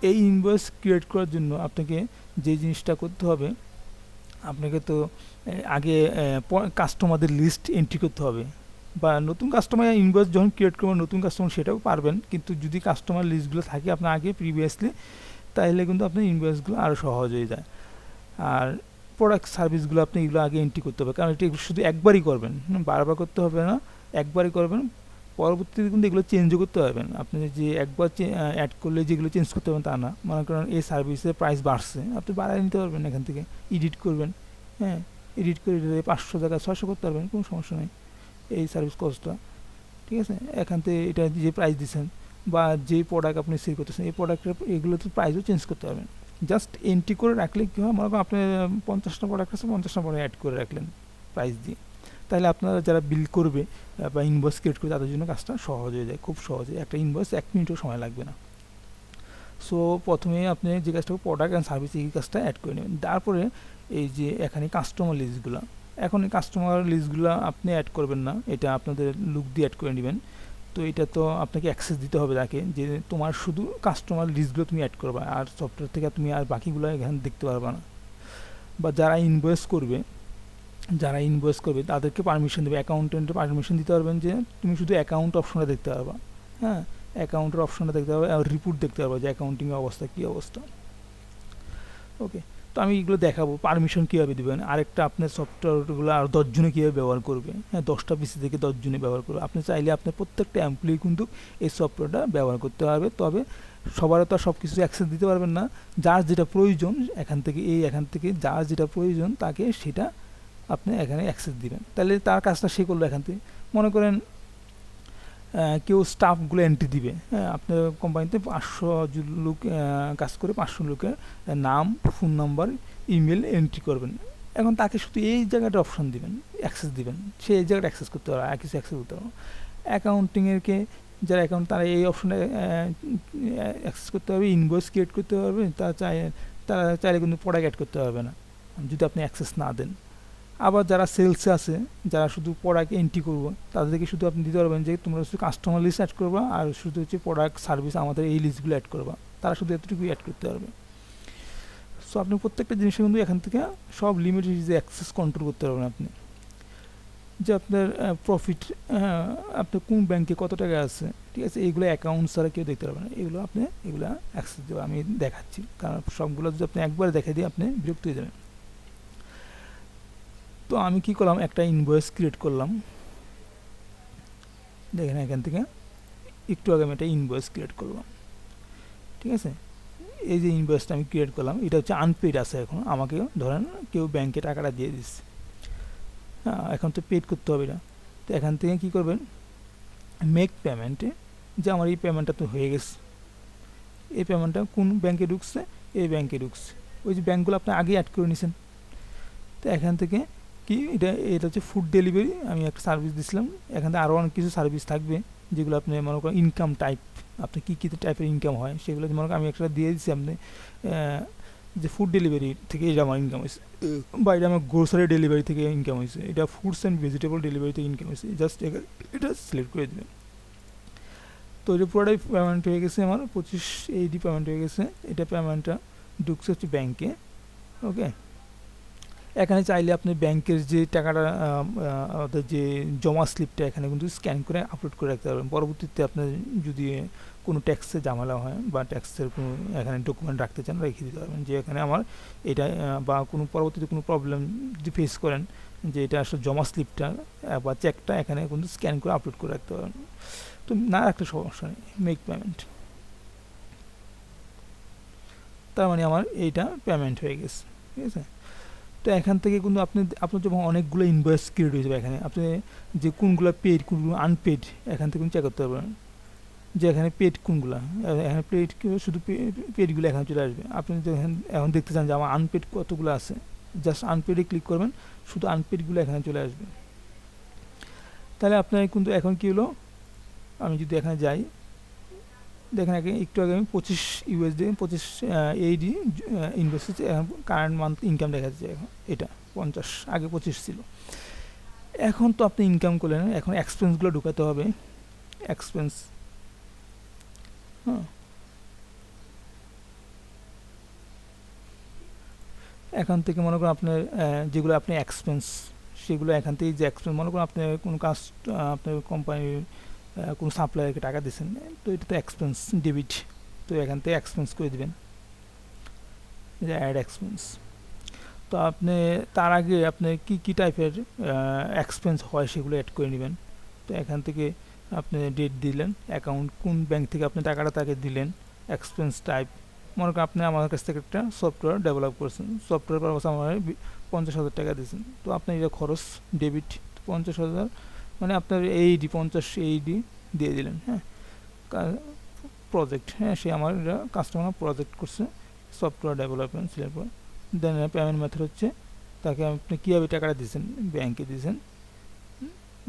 এই ইনভয়েস ক্রিয়েট করার জন্য আপনাকে যে জিনিসটা করতে হবে, আপনাকে তো আগে কাস্টমারদের লিস্ট এন্ট্রি করতে হবে, বা নতুন কাস্টমার ইনভয়েস যখন ক্রিয়েট করবেন নতুন কাস্টমার সেটাও পারবেন, কিন্তু যদি কাস্টমার লিস্টগুলো থাকে আপনার আগে প্রিভিয়াসলি, তাহলে কিন্তু আপনার ইনভয়েসগুলো আরও সহজ হয়ে যায়। আর প্রোডাক্ট সার্ভিসগুলো আপনি এগুলো আগে এন্ট্রি করতে হবে, কারণ এটা শুধু একবারই করবেন, বারবার করতে হবে না, একবারই করবেন। পরবর্তীতে কিন্তু এগুলো চেঞ্জও করতে পারবেন। আপনি যে একবার অ্যাড করলে যেগুলো চেঞ্জ করতে পারবেন তা না। মনে করেন এই সার্ভিসের প্রাইস বাড়ছে, আপনি বাড়ায় নিতে পারবেন, এখান থেকে এডিট করবেন, হ্যাঁ, এডিট করে 500 টাকা 600 করতে পারবেন, কোনো সমস্যা নেই এই সার্ভিস কস্টটা, ঠিক আছে। এখান থেকে এটা যে প্রাইস দিচ্ছেন বা যে প্রোডাক্ট আপনি সেল করতেছেন এই প্রোডাক্টের এগুলো তো প্রাইসও চেঞ্জ করতে পারবেন। জাস্ট এন্ট্রি করে রাখলে কী হয়, মনে করেন আপনি 50টা প্রোডাক্ট আছে, 50টা প্রোডাক্ট অ্যাড করে রাখলেন প্রাইস দিয়ে, তাহলে আপনারা যারা বিল করবে বা ইনভয়েস ক্রিয়েট করবে তাদের জন্য কাজটা সহজ হয়ে যায়, খুব সহজে। একটা ইনভয়েস 1 মিনিটও সময় লাগবে না। সো প্রথমে আপনি যে কাজটা প্রোডাক্ট অ্যান্ড সার্ভিস এই কাজটা অ্যাড করে নেবেন। তারপরে এই যে এখানে কাস্টমার লিস্টগুলো, এখন এই কাস্টমার লিস্টগুলো আপনি অ্যাড করবেন না, এটা আপনাদের লুক দিয়ে অ্যাড করে নেবেন। তো এটা তো আপনাকে অ্যাক্সেস দিতে হবে তাকে, যে তোমার শুধু কাস্টমার লিস্টগুলো তুমি অ্যাড করবা, আর সফটওয়্যার থেকে তুমি আর বাকিগুলো এখানে দেখতে পারবা না। বা যারা ইনভয়েস করবে তাদেরকে পারমিশন দেবে, অ্যাকাউন্টেন্টের পারমিশন দিতে পারবেন যে তুমি শুধু অ্যাকাউন্ট অপশনটা দেখতে পারবা, হ্যাঁ, অ্যাকাউন্টের অপশনটা দেখতে পারবে, আর রিপোর্ট দেখতে পারবা যে অ্যাকাউন্টিংয়ের অবস্থা কী অবস্থা। ওকে, তো আমি এগুলো দেখাবো পারমিশন কীভাবে দেবেন। আরেকটা আপনার সফটওয়্যারগুলো আর 10 জনে কীভাবে ব্যবহার করবে, হ্যাঁ, 10টা পিসি থেকে 10 জনে ব্যবহার করবে। আপনি চাইলে আপনার প্রত্যেকটা এমপ্লয়ি কিন্তু এই সফটওয়্যারটা ব্যবহার করতে পারবে, তবে সবারও তো আর সব কিছু অ্যাক্সেস দিতে পারবেন না। যার যেটা প্রয়োজন এখান থেকে যার যেটা প্রয়োজন তাকে সেটা আপনি এখানে অ্যাক্সেস দিবেন, তাহলে তার কাজটা সে করলো। এখান থেকে মনে করেন কেউ স্টাফগুলো এন্ট্রি দিবে, হ্যাঁ, আপনার কোম্পানিতে 500 লোক কাজ করে, 500 লোকের নাম, ফোন নাম্বার, ইমেল এন্ট্রি করবেন। এখন তাকে শুধু এই জায়গাটা অপশন দিবেন, অ্যাক্সেস দিবেন, সে এই জায়গাটা অ্যাক্সেস করতে পারবে, আর কিছু অ্যাক্সেস করতে পারবে। অ্যাকাউন্টিংয়েরকে যারা অ্যাকাউন্ট তারা এই অপশনে অ্যাক্সেস করতে পারবে, ইনভয়েস ক্রিয়েট করতে পারবে, তারা চাইলে কিন্তু প্রোডাক্ট অ্যাড করতে পারবে না যদি আপনি অ্যাক্সেস না দেন। আবার যারা সেলসে আছে, যারা শুধু প্রোডাক্ট এন্ট্রি করবো, তাদেরকে শুধু আপনি দিতে পারবেন যে তোমরা শুধু কাস্টমার লিস্ট অ্যাড করবা, আর শুধু হচ্ছে প্রোডাক্ট সার্ভিস আমাদের এই লিস্টগুলো অ্যাড করবা, তারা শুধু এতটুকুই অ্যাড করতে পারবে। সো আপনি প্রত্যেকটা জিনিসের কিন্তু এখান থেকে সব লিমিটেড যে অ্যাক্সেস কন্ট্রোল করতে পারবেন আপনি, যে আপনার প্রফিট, আপনার কোন ব্যাংকে কত টাকা আছে, ঠিক আছে, এইগুলো অ্যাকাউন্ট ছাড়া কেউ দেখতে পারবে না, এগুলো আপনি এগুলো অ্যাক্সেস দেবো। আমি দেখাচ্ছি, কারণ সবগুলো যদি আপনি একবার দেখে দিই আপনি বিরক্ত হয়ে যাবেন। তো আমি কি করলাম, একটা ইনভয়েস ক্রিয়েট করলাম, দেখেন এখান থেকে একটু আগে আমি একটা ইনভয়েস ক্রিয়েট করলাম, ঠিক আছে। এই যে ইনভয়েসটা আমি ক্রিয়েট করলাম এটা হচ্ছে আনপেড আছে, এখন আমাকে ধরেন কেউ ব্যাংকে টাকাটা দিয়ে দিচ্ছে, হ্যাঁ, এখন তো পেড করতে হবে এটা। তো এখান থেকে কী করবেন, মেক পেমেন্টে, যে আমার এই পেমেন্টটা তো হয়ে গেছে, এই পেমেন্টটা কোন ব্যাংকে ঢুকছে, এই ব্যাংকে ঢুকছে, ওই যে ব্যাংকগুলো আপনি আগে অ্যাড করে নিয়েছেন। তো এখান থেকে কি এটা হচ্ছে ফুড ডেলিভারি, আমি একটা সার্ভিস দিছিলাম, এখান থেকে আরও অনেক কিছু সার্ভিস থাকবে যেগুলো আপনি মনে করেন ইনকাম টাইপ, আপনি কী কী টাইপের ইনকাম হয় সেগুলো মনে করেন আমি একটা দিয়ে দিচ্ছি আপনি, যে ফুড ডেলিভারি থেকে এটা আমার ইনকাম হয়েছে, বা এটা আমার গ্রোসারি ডেলিভারি থেকে ইনকাম হয়েছে, এটা ফুডস অ্যান্ড ভেজিটেবল ডেলিভারি থেকে ইনকাম হয়েছে, জাস্ট এটা সিলেক্ট করে দেবেন। তো এটা পুরোটাই পেমেন্ট হয়ে গেছে, আমার 25 পেমেন্ট হয়ে গেছে। এটা পেমেন্টটা ঢুকছে হচ্ছে ব্যাংকে। ওকে, এখানে চাইলে আপনি ব্যাংকের যে টাকাটা অর্থাৎ যে জমা স্লিপটা এখানে কিন্তু স্ক্যান করে আপলোড করে রাখতে পারবেন। পরবর্তীতে আপনার যদি কোনো ট্যাক্সে ঝামেলা হয় বা ট্যাক্সের কোনো এখানে ডকুমেন্ট রাখতে চান, রেখে দিতে পারবেন যে এখানে আমার এটা বা কোনো পরবর্তীতে কোনো প্রবলেম যদি ফেস করেন যে এটা আসলে জমা স্লিপটা বা চেকটা এখানে কিন্তু স্ক্যান করে আপলোড করে রাখতে পারবেন। তো না রাখলে সমস্যা নেই, মেক পেমেন্ট। তার মানে আমার এইটা পেমেন্ট হয়ে গেছে, ঠিক আছে। তো এখান থেকে কিন্তু আপনার যখন অনেকগুলো ইনভয়েস ক্রিয়েট হয়ে যাবে, এখানে আপনি যে কোনগুলো পেড কোনগুলো আনপেড এখান থেকে চেক করতে পারবেন যে এখানে পেড কোনগুলো। এখানে পেড শুধু পেডগুলো এখানে চলে আসবে। আপনি যখন এখন দেখতে চান যে আমার আনপেড কতগুলো আছে, জাস্ট আনপেডে ক্লিক করবেন, শুধু আনপেডগুলো এখানে চলে আসবে। তাহলে আপনার কিন্তু এখন কী হলো, আমি যদি এখানে যাই, দেখেন একটু আগে আমি 25 USD 25 eighty invest current month income দেখা যাচ্ছে। এখন এটা 50, আগে 25 ছিল। এখন তো আপনি ইনকাম করলেন, এখন এক্সপেন্সগুলো ঢুকাতে হবে। এক্সপেন্স, হ্যাঁ, এখান থেকে মনে করেন আপনার যেগুলো আপনি এক্সপেন্স, সেগুলো এখান থেকে যে এক্সপেন্স, মনে করেন আপনি কোনো কাজ আপনার কোম্পানির কোনো সাপ্লায়ারকে টাকা দিচ্ছেন, তো এটা তো এক্সপেন্স ডেবিট, তো এখান থেকে এক্সপেন্স করে দেবেন, যে অ্যাড এক্সপেন্স। তো আপনি তার আগে আপনি কী টাইপের এক্সপেন্স হয় সেগুলো অ্যাড করে নেবেন। তো এখান থেকে আপনি ডেট দিলেন, অ্যাকাউন্ট কোন ব্যাংক থেকে আপনি টাকাটা তাকে দিলেন, এক্সপেন্স টাইপ, মনে করেন আপনি আমার কাছ থেকে একটা সফটওয়্যার ডেভেলপ করছেন, সফটওয়্যার পারপাস আমার 50,000 টাকা দিয়েছেন, তো আপনি এটা খরচ ডেবিট 50,000, মানে আপনার এইডি 50 এইডি দিয়ে দিলেন। হ্যাঁ, প্রজেক্ট, হ্যাঁ, সে আমার এটা কাস্টমার প্রজেক্ট করছে, সফটওয়্যার ডেভেলপমেন্ট সিলেক্ট করে দেন পেমেন্ট মেথড হচ্ছে তাকে আপনি কীভাবে টাকাটা দিয়েছেন, ব্যাংকে দিয়েছেন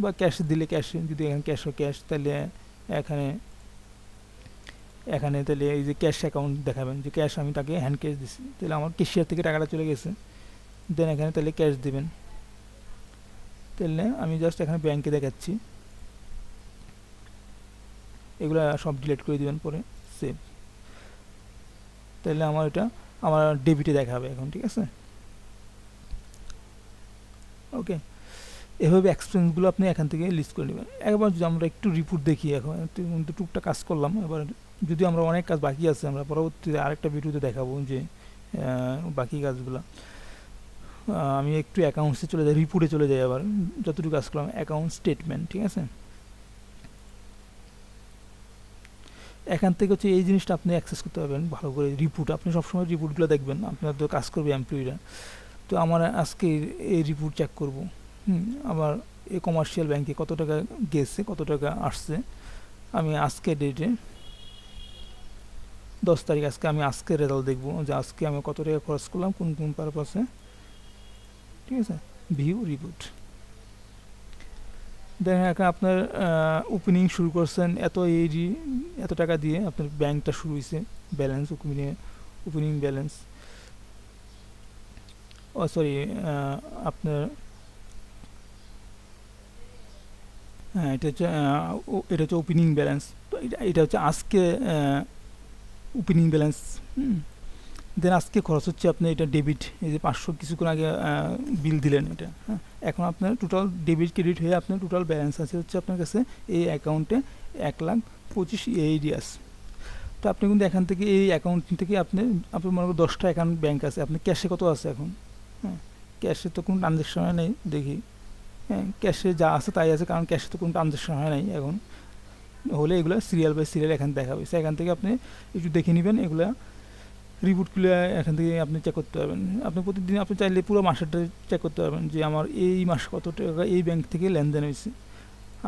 বা ক্যাশ দিলে ক্যাশে, যদি এখানে ক্যাশ তাহলে এখানে তাহলে এই যে ক্যাশ অ্যাকাউন্ট দেখাবেন যে ক্যাশ আমি তাকে হ্যান্ড ক্যাশ দিচ্ছি, তাহলে আমার ক্যাশিয়ার থেকে টাকাটা চলে গেছে, দেন এখানে তাহলে ক্যাশ দেবেন। তাহলে আমি জাস্ট এখানে ব্যাংকে দেখাচ্ছি, এগুলো সব ডিলিট করে দিবেন পরে, সেভ। তাহলে আমার এটা আমার ডেবিটে দেখাবে এখন, ঠিক আছে। ওকে, এভাবে এক্সপেন্সগুলো আপনি এখান থেকে লিস্ট করে নেবেন। একবার যদি আমরা একটু রিপোর্ট দেখি, এখন কিন্তু টুকটাক কাজ করলাম, এবার যদি আমরা অনেক কাজ বাকি আছে, আমরা পরবর্তীতে আরেকটা ভিডিওতে দেখাবো যে বাকি কাজগুলো। আমি একটু অ্যাকাউন্টসে চলে যাই, রিপোর্টে চলে যাই, আবার যতটুকু কাজ করলাম অ্যাকাউন্ট স্টেটমেন্ট, ঠিক আছে। এখান থেকে হচ্ছে এই জিনিসটা আপনি অ্যাক্সেস করতে পারবেন ভালো করে। রিপোর্ট আপনি সবসময় রিপোর্টগুলো দেখবেন, আপনার তো কাজ করবে এমপ্লয়িরা। তো আমার আজকে এই রিপোর্ট চেক করব, আবার এই কমার্শিয়াল ব্যাংকে কত টাকা গেছে, কত টাকা আসছে, আমি আজকে ডেটে 10 তারিখ, আমি আজকে রেজাল্ট দেখবো যে আজকে আমি কত টাকা খরচ করলাম কোন কোন পারপাসে, ঠিক আছে। ভিউ রিপোর্ট, দেখেন এখন আপনার ওপেনিং শুরু করছেন এত টাকা দিয়ে, আপনার ব্যাংকটা শুরু হয়েছে, ব্যালেন্স ওপেনিং ব্যালেন্স, ও সরি, আপনার হ্যাঁ, এটা হচ্ছে ওপেনিং ব্যালেন্স। তো এটা হচ্ছে আজকে ওপেনিং ব্যালেন্স। দেন আজকে খরচ হচ্ছে আপনি এটা ডেবিট, এই যে 500 কিছুক্ষণ আগে বিল দিলেন এটা, হ্যাঁ। এখন আপনার টোটাল ডেবিট ক্রেডিট হয়ে আপনার টোটাল ব্যালেন্স আছে হচ্ছে আপনার কাছে এই অ্যাকাউন্টে 1,25,000 এইডি আছে। তো আপনি কিন্তু এখান থেকে এই অ্যাকাউন্ট থেকে আপনার মনে করেন 10টা অ্যাকাউন্ট ব্যাংক আছে, আপনার ক্যাশে কত আছে এখন, হ্যাঁ, ক্যাশে তো কোনো ট্রানজ্যাকশন নেই দেখি, হ্যাঁ, ক্যাশে যা আছে তাই আছে, কারণ ক্যাশে তো কোনো ট্রানজ্যাকশন হয় নাই এখন, হলে এগুলো সিরিয়াল বাই সিরিয়াল এখানে দেখা হয়েছে। এখান থেকে আপনি একটু দেখে নেবেন, এগুলো রিপোর্টগুলো এখান থেকে আপনি চেক করতে পারবেন। আপনি প্রতিদিন আপনি চাইলে পুরো মাসেরটা চেক করতে পারবেন যে আমার এই মাসে কত টাকা এই ব্যাংক থেকে লেনদেন হয়েছে,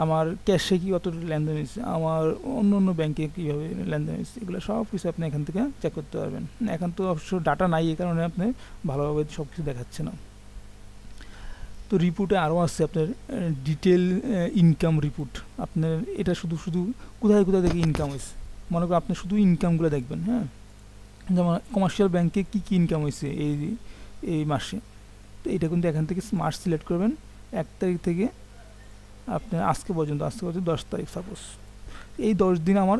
আমার ক্যাশে কি কত লেনদেন হয়েছে, আমার অন্য অন্য ব্যাংকে কীভাবে লেনদেন হয়েছে, এগুলো সব কিছু আপনি এখান থেকে চেক করতে পারবেন। এখন তো অবশ্য ডাটা নাই, এই কারণে আপনি ভালোভাবে সব কিছু দেখাচ্ছে না। তো রিপোর্টে আরও আসছে আপনার ডিটেল ইনকাম রিপোর্ট, আপনার এটা শুধু কোথায় কোথায় থেকে ইনকাম হয়েছে, মনে করেন আপনি শুধু ইনকামগুলো দেখবেন, হ্যাঁ, যেমন কমার্শিয়াল ব্যাংকে কী ইনকাম হয়েছে এই মাসে। তো এটা কিন্তু এখান থেকে মাস সিলেক্ট করবেন 1 তারিখ থেকে আপনার আজকে পর্যন্ত 10 তারিখ সাপোজ, এই 10 দিন আমার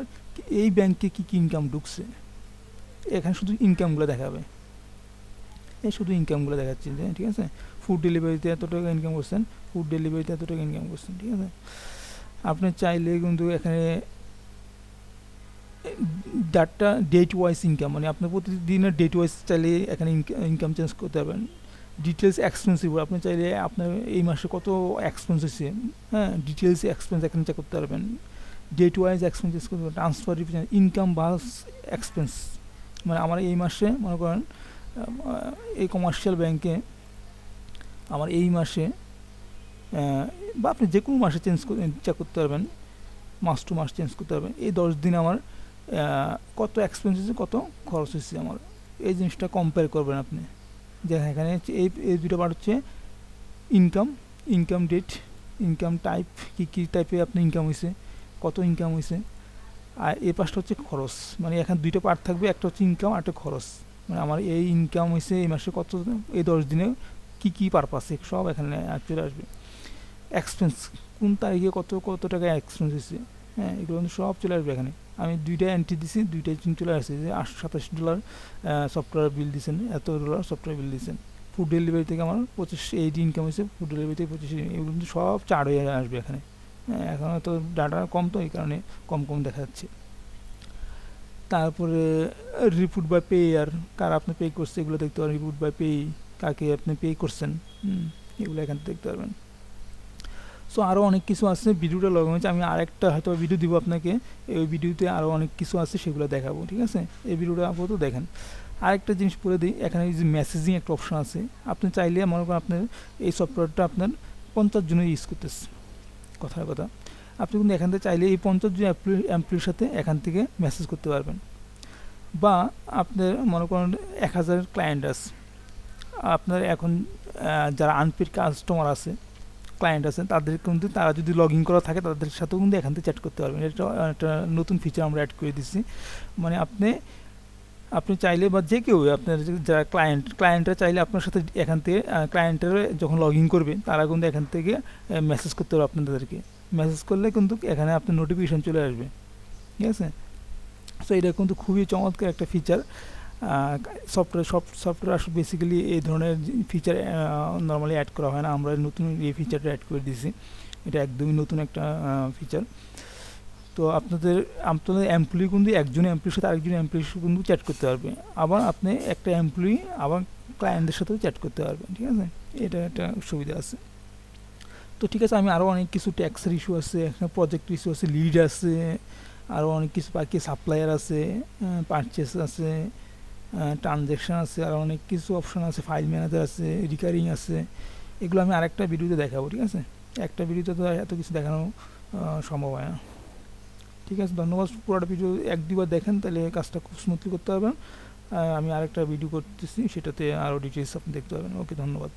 এই ব্যাংকে কী কী ইনকাম ঢুকছে, এখানে শুধু ইনকামগুলো দেখাবে, এই শুধু ইনকামগুলো দেখাচ্ছি যে ঠিক আছে, ফুড ডেলিভারিতে এত টাকা ইনকাম করছেন, ফুড ডেলিভারিতে এত টাকা ইনকাম করছেন, ঠিক আছে। আপনি চাইলে কিন্তু এখানে ডাটা ডেট ওয়াইজ ইনকাম, মানে আপনি প্রতিদিনের ডেট ওয়াইজ চাইলে এখানে ইনকাম চেঞ্জ করতে পারবেন। ডিটেলস এক্সপেন্সিভ, আপনি চাইলে আপনার এই মাসে কত এক্সপেন্স হয়েছে, হ্যাঁ, ডিটেলস এক্সপেন্স এখানে চেক করতে পারবেন। ডেট ওয়াইজ এক্সপেন্স চেক করতে পারবেন। ট্রান্সফার ইনকাম বা এক্সপেন্স, মানে আমার এই মাসে মনে করেন এই কমার্শিয়াল ব্যাংকে আমার এই মাসে বা আপনি যে কোনো মাসে চেক করতে পারবেন, মাস টু মাস চেঞ্জ করতে পারবেন। এই 10 দিন আমার কত এক্সপেন্স হয়েছে, কত খরচ হয়েছে আমার, এই জিনিসটা কম্পেয়ার করবেন আপনি। যে এখানে এই দুটো পার্ট হচ্ছে income, income date, income type, কী টাইপে আপনার ইনকাম হয়েছে, কত ইনকাম হয়েছে, আর এই পাশটা হচ্ছে খরচ। মানে এখানে দুইটা পার্ট থাকবে, একটা হচ্ছে ইনকাম আর একটা খরচ। মানে আমার এই ইনকাম হয়েছে এই মাসে কত, এই 10 দিনে কী পারপাসে সব এখানে চলে আসবে। এক্সপেন্স, কোন তারিখে কত টাকা এক্সপেন্স হয়েছে, হ্যাঁ, এগুলো কিন্তু সব চলে আসবে এখানে। আমি দুইটা এন্ট্রি দিছি, দুইটাই চলে আসছে যে $87 সফটওয়্যার বিল দিয়েছেন, এত $, সফটওয়্যার বিল দিয়েছেন। ফুড ডেলিভারি থেকে আমার 25 ইনকাম হয়েছে, ফুড ডেলিভারি থেকে 25, এগুলো কিন্তু সব চার্ট হয়ে আসবে এখানে। হ্যাঁ, এখন তো ডাটা কম, তো এই কারণে কম দেখা যাচ্ছে। তারপরে রিপোর্ট বাই পে, আর কার আপনি পে করছে এগুলো দেখতে পারেন। রিপোর্ট বাই পে, কাকে আপনি পে করছেন, এগুলো এখান থেকে দেখতে পারবেন। সো আরও অনেক কিছু আছে, ভিডিওটা লগ হয়েছে, আমি আরেকটা হয়তো ভিডিও দিব আপনাকে, এই ভিডিওতে আরও অনেক কিছু আছে সেগুলো দেখাবো, ঠিক আছে। এই ভিডিওটা আপাতত দেখেন। আরেকটা জিনিস বলে দিই, এখানে যে মেসেজিং একটা অপশন আছে, আপনি চাইলে মনে করেন আপনার এই সফটওয়্যারটা আপনার 50 জনের ইউজ করতেছে, কথার কথা, আপনি কিন্তু এখান থেকে চাইলে এই 50 জন এমপ্লয়ির সাথে এখান থেকে মেসেজ করতে পারবেন। বা আপনার মনে করেন 1000 ক্লায়েন্ট আছে, আপনার এখন যারা আনপেড কাস্টমার আছে, ক্লায়েন্ট আছে, তাদের কিন্তু তারা যদি লগ ইন করা থাকে তাদের সাথেও কিন্তু এখান থেকে চ্যাট করতে পারবেন। এটা একটা নতুন ফিচার আমরা অ্যাড করে দিচ্ছি। মানে আপনি চাইলে বা যে কেউ আপনার যারা ক্লায়েন্টরা চাইলে আপনার সাথে এখান থেকে ক্লায়েন্টের যখন লগ ইন করবে তারা কিন্তু এখান থেকে মেসেজ করতে পারবে আপনাদেরকে। মেসেজ করলে কিন্তু এখানে আপনার নোটিফিকেশান চলে আসবে, ঠিক আছে। সো এটা কিন্তু খুবই চমৎকার একটা ফিচার। সফটওয়্যার আসলে বেসিক্যালি এই ধরনের ফিচার নর্মালি অ্যাড করা হয় না, আমরা নতুন এই ফিচারটা অ্যাড করে দিয়েছি। এটা একদমই নতুন একটা ফিচার। তো আপনাদের এমপ্লয়ি কিন্তু একজন এমপ্লয়ির সাথে আরেকজন এমপ্লয়ির সাথে কিন্তু চ্যাট করতে পারবে, আবার আপনি একটা এমপ্লয়ি আবার ক্লায়েন্টদের সাথেও চ্যাট করতে পারবেন, ঠিক আছে। এটা একটা সুবিধা আছে। তো ঠিক আছে, আমি আরও অনেক কিছু ট্যাক্সের ইস্যু আছে, এখানে প্রজেক্ট ইস্যু আছে, লিড আছে, আরও অনেক কিছু বাকি, সাপ্লায়ার আছে, পারচেস আছে, ট্রানজ্যাকশান আছে, আর অনেক কিছু অপশন আছে, ফাইল ম্যানেজার আছে, রিকারিং আছে। এগুলো আমি আরেকটা ভিডিওতে দেখাবো, ঠিক আছে। একটা ভিডিওতে তো এত কিছু দেখানো সম্ভব হয় না, ঠিক আছে। ধন্যবাদ। পুরোটা ভিডিও 1-2 বার দেখেন, তাহলে কাজটা খুব স্মুথলি করতে পারবেন। আমি আরেকটা ভিডিও করতেছি, সেটাতে আরও ডিটেলস আপনি দেখতে পাবেন। ওকে, ধন্যবাদ।